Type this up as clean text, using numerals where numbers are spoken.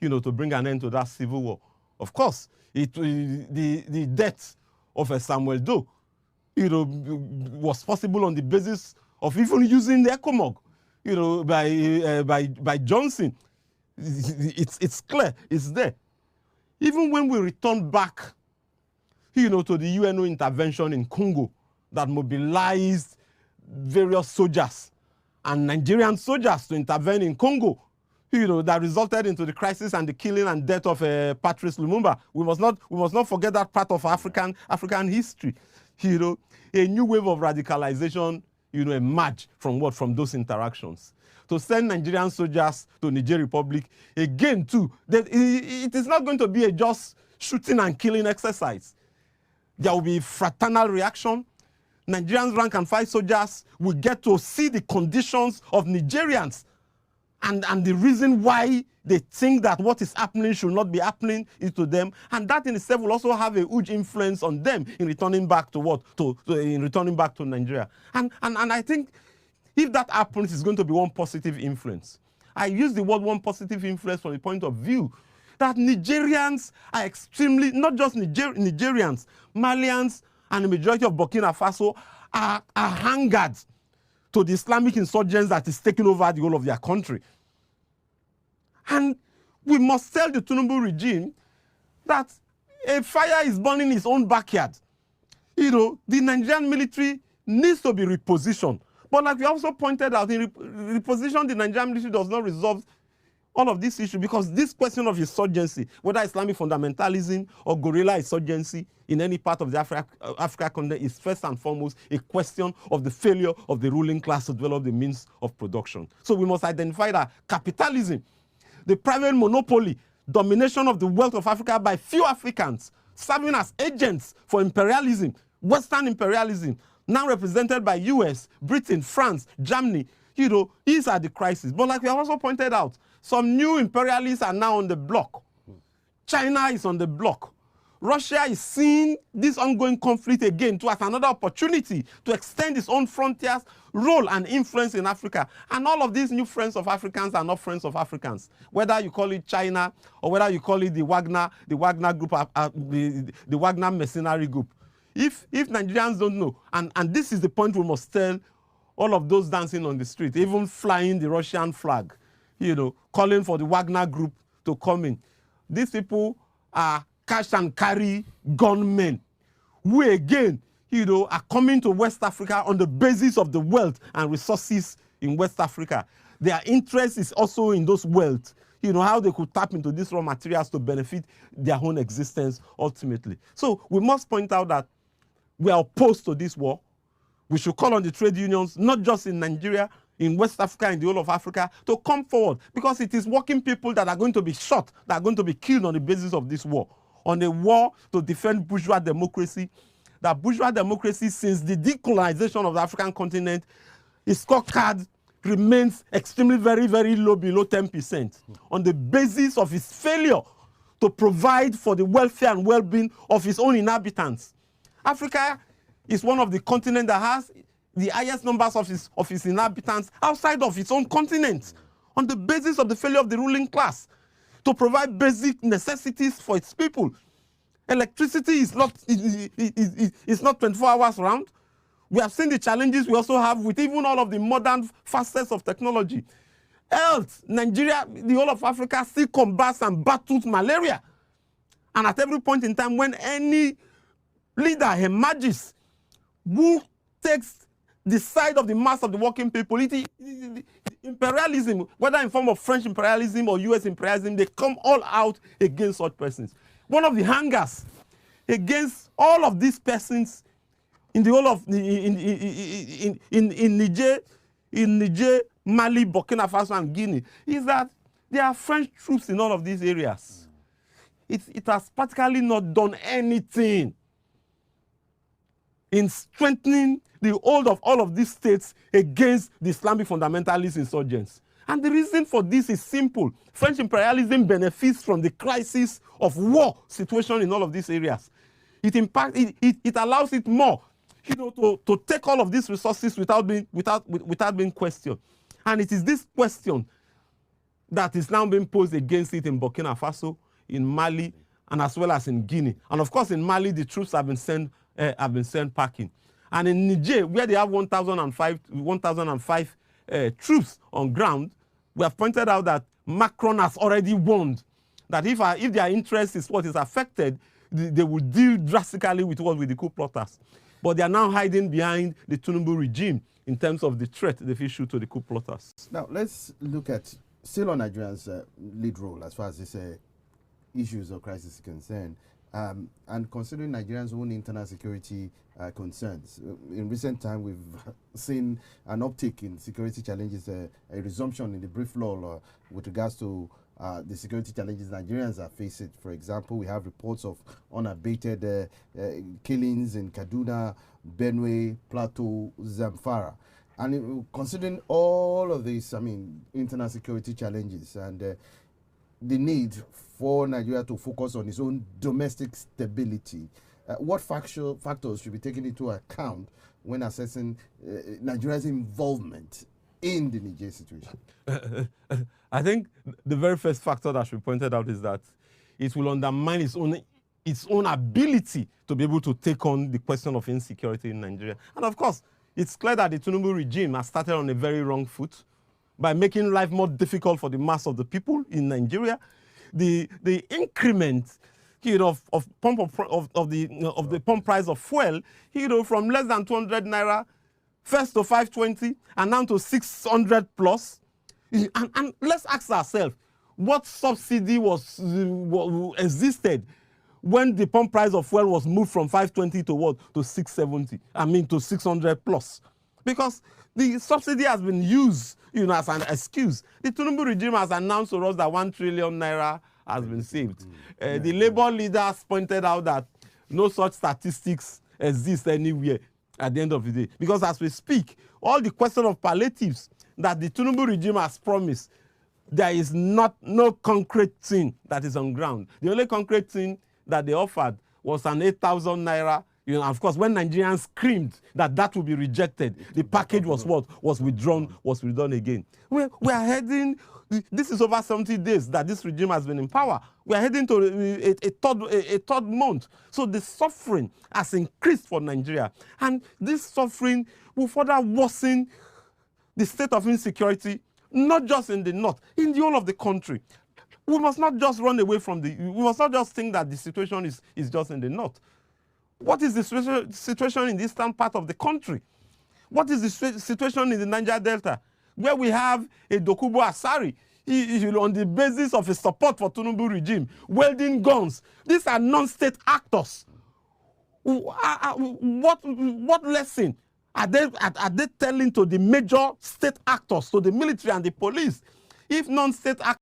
to bring an end to that civil war. Of course, the death of Samuel Doe, was possible on the basis of even using the ECOMOG, by Johnson. It's clear, it's there. Even when we return back, to the UNO intervention in Congo that mobilized various soldiers and Nigerian soldiers to intervene in Congo, that resulted into the crisis and the killing and death of Patrice Lumumba. We must not forget that part of African history. A new wave of radicalization, emerged from those interactions. To send Nigerian soldiers to Niger Republic, again, too, it is not going to be a just shooting and killing exercise. There will be fraternal reaction. Nigerians rank and file soldiers will get to see the conditions of Nigerians and the reason why they think that what is happening should not be happening to them. And that in itself will also have a huge influence on them in returning back to returning back to Nigeria. And I think if that happens, it's going to be one positive influence. I use the word one positive influence from the point of view that Nigerians are extremely, not just Nigerians, Malians and the majority of Burkina Faso are hungered to the Islamic insurgents that is taking over the whole of their country. And we must tell the Tinubu regime that a fire is burning in its own backyard. The Nigerian military needs to be repositioned. But like we also pointed out, in reposition, the Nigerian military does not resolve all of this issue, because this question of insurgency, whether Islamic fundamentalism or guerrilla insurgency in any part of the Africa continent, is first and foremost a question of the failure of the ruling class to develop the means of production. So we must identify that capitalism, the private monopoly, domination of the wealth of Africa by few Africans, serving as agents for imperialism, Western imperialism, now represented by US, Britain, France, Germany, these are the crises. But like we have also pointed out, some new imperialists are now on the block. China is on the block. Russia is seeing this ongoing conflict again as another opportunity to extend its own frontiers, role and influence in Africa. And all of these new friends of Africans are not friends of Africans. Whether you call it China or whether you call it the Wagner group, the Wagner Mercenary group. If Nigerians don't know, and this is the point we must tell all of those dancing on the street, even flying the Russian flag, calling for the Wagner group to come in. These people are cash and carry gunmen who again, are coming to West Africa on the basis of the wealth and resources in West Africa. Their interest is also in those wealth, how they could tap into these raw materials to benefit their own existence ultimately. So we must point out that we are opposed to this war. We should call on the trade unions, not just in Nigeria, in West Africa, in the whole of Africa, to come forward, because it is working people that are going to be shot, that are going to be killed on the basis of this war, on a war to defend bourgeois democracy. That bourgeois democracy, since the decolonization of the African continent, its scorecard remains extremely very, very low, below 10%, on the basis of its failure to provide for the welfare and well-being of its own inhabitants. Africa is one of the continents that has the highest numbers of its inhabitants outside of its own continent, on the basis of the failure of the ruling class to provide basic necessities for its people. Electricity is not 24 hours round. We have seen the challenges we also have with even all of the modern facets of technology. Health, Nigeria, the whole of Africa still combats and battles malaria. And at every point in time when any leader emerges who takes the side of the mass of the working people, imperialism, whether in form of French imperialism or US imperialism, they come all out against such persons. One of the hangers against all of these persons in the whole of in Niger, Mali, Burkina Faso, and Guinea is that there are French troops in all of these areas. It has practically not done anything in strengthening the hold of all of these states against the Islamic fundamentalist insurgents. And the reason for this is simple. French imperialism benefits from the crisis of war situation in all of these areas. It allows it more, to take all of these resources without being questioned. And it is this question that is now being posed against it in Burkina Faso, in Mali, and as well as in Guinea. And of course, in Mali, the troops have been sent packing. And in Niger, where they have 1,005 troops on ground, we have pointed out that Macron has already warned that if their interest is what is affected, they will deal drastically with the coup plotters. But they are now hiding behind the Tinubu regime in terms of the threat they issue to the coup plotters. Now, let's look at still on Nigeria's lead role as far as this issues or crisis is concerned. And considering Nigerians' own internal security concerns, in recent time we've seen an uptick in security challenges, a resumption in the brief law with regards to the security challenges Nigerians are facing. For example, we have reports of unabated killings in Kaduna, Benue, Plateau, Zamfara. And considering all of these, internal security challenges and the need for Nigeria to focus on its own domestic stability, what factors should be taken into account when assessing Nigeria's involvement in the Niger situation? I think the very first factor that should be pointed out is that it will undermine its own ability to be able to take on the question of insecurity in Nigeria. And of course, it's clear that the Tinubu regime has started on a very wrong foot by making life more difficult for the mass of the people in Nigeria. The increment, of the pump price of fuel, from less than 200 naira, first to 520, and now to 600 plus. And let's ask ourselves, what subsidy existed when the pump price of fuel was moved from 520 to what? To 670. To 600 plus. Because the subsidy has been used, as an excuse. The Tinubu regime has announced to us that 1 trillion naira has been saved. The labor leaders pointed out that no such statistics exist anywhere at the end of the day. Because as we speak, all the question of palliatives that the Tinubu regime has promised, there is no concrete thing that is on ground. The only concrete thing that they offered was an 8,000 naira. Of course, when Nigerians screamed that would be rejected, the package was withdrawn again. We are heading. This is over 70 days that this regime has been in power. We are heading to a third month. So the suffering has increased for Nigeria, and this suffering will further worsen the state of insecurity, not just in the north, in the whole of the country. We must not just run away from we must not just think that the situation is just in the north. What is the situation in the eastern part of the country? What is the situation in the Niger Delta, where we have a Dokubo Asari, on the basis of a support for Tinubu regime, wielding guns? These are non-state actors. What lesson are they telling to the major state actors, to the military and the police? If non-state actors